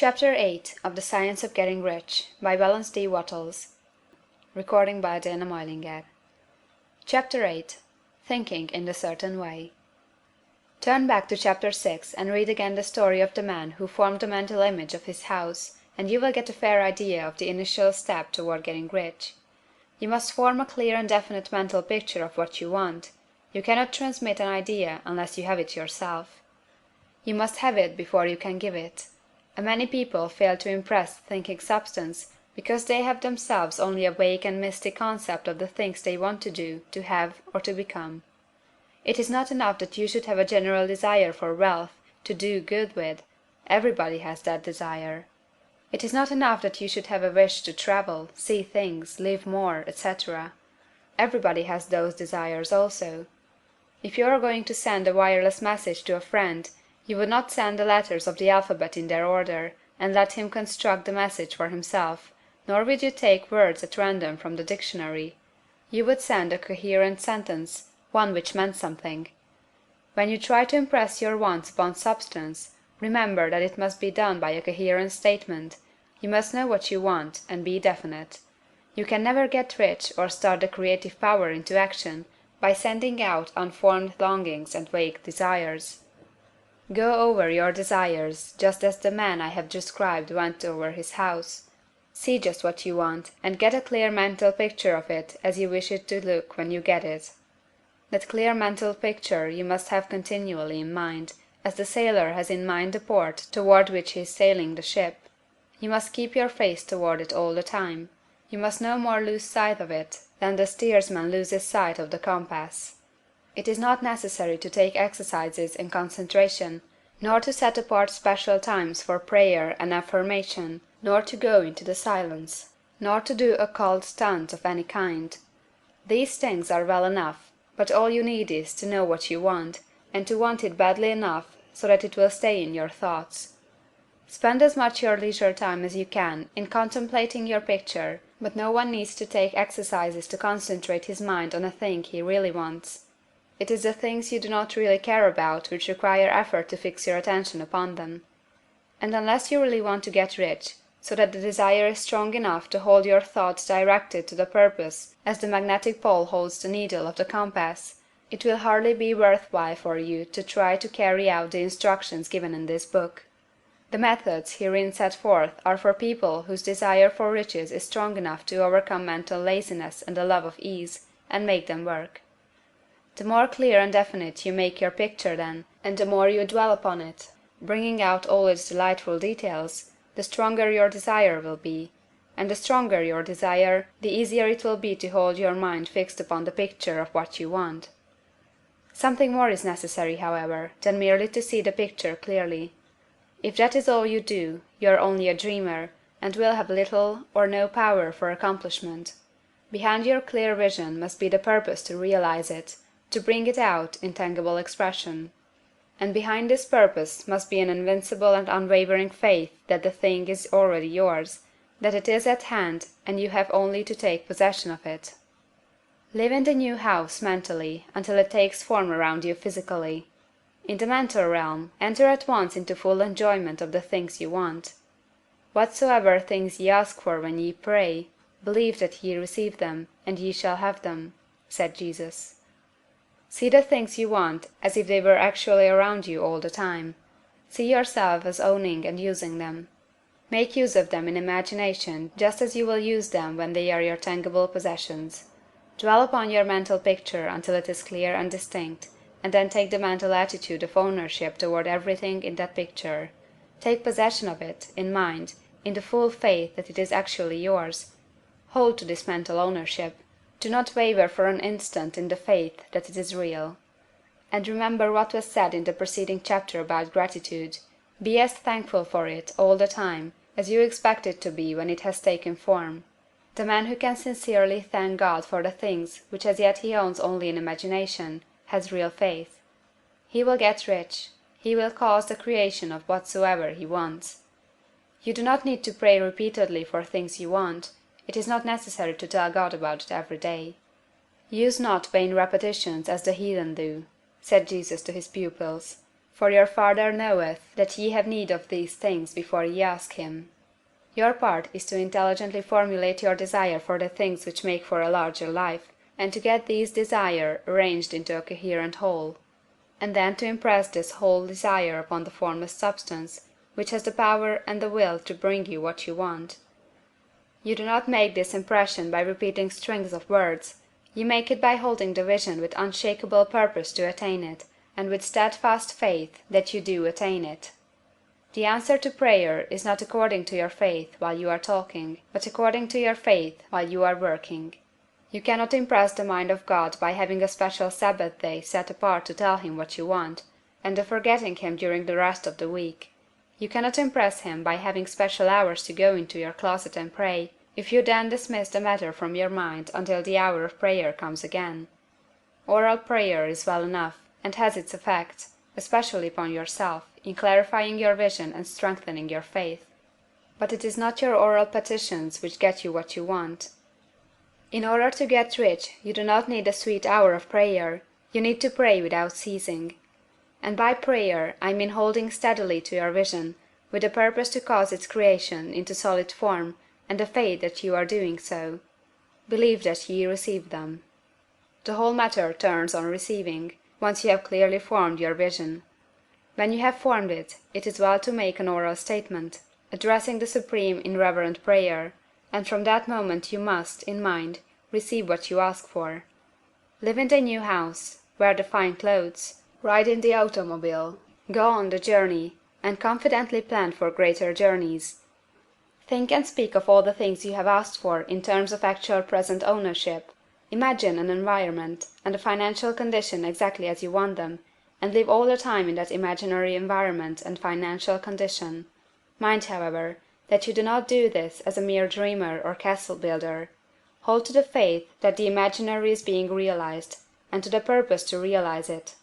Chapter 8 of the Science of Getting Rich by Wallace D. Wattles. Chapter 8 Thinking in the Certain Way. Turn back to Chapter 6 and read again the story of the man who formed the mental image of his house, and you will get a fair idea of the initial step toward getting rich. You must form a clear and definite mental picture of what you want. You cannot transmit an idea unless you have it yourself. You must have it before you can give it. Many people fail to impress thinking substance because they have themselves only a vague and misty concept of the things they want to do, to have, or to become. It is not enough that you should have a general desire for wealth, to do good with. Everybody has that desire. It is not enough that you should have a wish to travel, see things, live more, etc. Everybody has those desires also. If you are going to send a wireless message to a friend, you would not send the letters of the alphabet in their order, and let him construct the message for himself, nor would you take words at random from the dictionary. You would send a coherent sentence, one which meant something. When you try to impress your wants upon substance, remember that it must be done by a coherent statement. You must know what you want, and be definite. You can never get rich or start the creative power into action by sending out unformed longings and vague desires. Go over your desires, just as the man I have described went over his house. See just what you want, and get a clear mental picture of it as you wish it to look when you get it. That clear mental picture you must have continually in mind, as the sailor has in mind the port toward which he is sailing the ship. You must keep your face toward it all the time. You must no more lose sight of it than the steersman loses sight of the compass. It is not necessary to take exercises in concentration, nor to set apart special times for prayer and affirmation, nor to go into the silence, nor to do occult stunts of any kind. These things are well enough, but all you need is to know what you want, and to want it badly enough so that it will stay in your thoughts. Spend as much your leisure time as you can in contemplating your picture, but no one needs to take exercises to concentrate his mind on a thing he really wants. It is the things you do not really care about which require effort to fix your attention upon them. And unless you really want to get rich, so that the desire is strong enough to hold your thoughts directed to the purpose as the magnetic pole holds the needle of the compass, it will hardly be worth while for you to try to carry out the instructions given in this book. The methods herein set forth are for people whose desire for riches is strong enough to overcome mental laziness and the love of ease, and make them work. The more clear and definite you make your picture then, and the more you dwell upon it, bringing out all its delightful details, the stronger your desire will be, and the stronger your desire, the easier it will be to hold your mind fixed upon the picture of what you want. Something more is necessary, however, than merely to see the picture clearly. If that is all you do, you are only a dreamer, and will have little or no power for accomplishment. Behind your clear vision must be the purpose to realize it, to bring it out in tangible expression. And behind this purpose must be an invincible and unwavering faith that the thing is already yours, that it is at hand, and you have only to take possession of it. Live in the new house mentally until it takes form around you physically. In the mental realm, enter at once into full enjoyment of the things you want. Whatsoever things ye ask for when ye pray, believe that ye receive them, and ye shall have them, said Jesus. See the things you want as if they were actually around you all the time. See yourself as owning and using them. Make use of them in imagination just as you will use them when they are your tangible possessions. Dwell upon your mental picture until it is clear and distinct, and then take the mental attitude of ownership toward everything in that picture. Take possession of it, in mind, in the full faith that it is actually yours. Hold to this mental ownership. Do not waver for an instant in the faith that it is real. And remember what was said in the preceding chapter about gratitude. Be as thankful for it all the time as you expect it to be when it has taken form. The man who can sincerely thank God for the things which as yet he owns only in imagination, has real faith. He will get rich. He will cause the creation of whatsoever he wants. You do not need to pray repeatedly for things you want. It is not necessary to tell God about it every day. Use not vain repetitions as the heathen do, said Jesus to his pupils. For your Father knoweth that ye have need of these things before ye ask him. Your part is to intelligently formulate your desire for the things which make for a larger life, and to get these desire arranged into a coherent whole, and then to impress this whole desire upon the formless substance, which has the power and the will to bring you what you want. You do not make this impression by repeating strings of words, you make it by holding the vision with unshakable purpose to attain it, and with steadfast faith that you do attain it. The answer to prayer is not according to your faith while you are talking, but according to your faith while you are working. You cannot impress the mind of God by having a special Sabbath day set apart to tell him what you want, and of forgetting him during the rest of the week. You cannot impress him by having special hours to go into your closet and pray, if you then dismiss the matter from your mind until the hour of prayer comes again. Oral prayer is well enough, and has its effect, especially upon yourself, in clarifying your vision and strengthening your faith. But it is not your oral petitions which get you what you want. In order to get rich, you do not need a sweet hour of prayer, you need to pray without ceasing. And by prayer I mean holding steadily to your vision, with the purpose to cause its creation into solid form, and the faith that you are doing so. Believe that ye receive them. The whole matter turns on receiving, once you have clearly formed your vision. When you have formed it, it is well to make an oral statement, addressing the Supreme in reverent prayer, and from that moment you must, in mind, receive what you ask for. Live in the new house, wear the fine clothes, ride in the automobile, go on the journey, and confidently plan for greater journeys. Think and speak of all the things you have asked for in terms of actual present ownership. Imagine an environment and a financial condition exactly as you want them, and live all the time in that imaginary environment and financial condition. Mind, however, that you do not do this as a mere dreamer or castle builder. Hold to the faith that the imaginary is being realized, and to the purpose to realize it.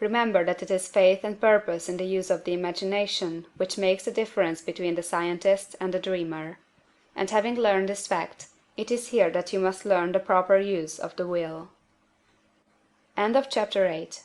Remember that it is faith and purpose in the use of the imagination which makes the difference between the scientist and the dreamer. And having learned this fact, it is here that you must learn the proper use of the will. End of chapter 8.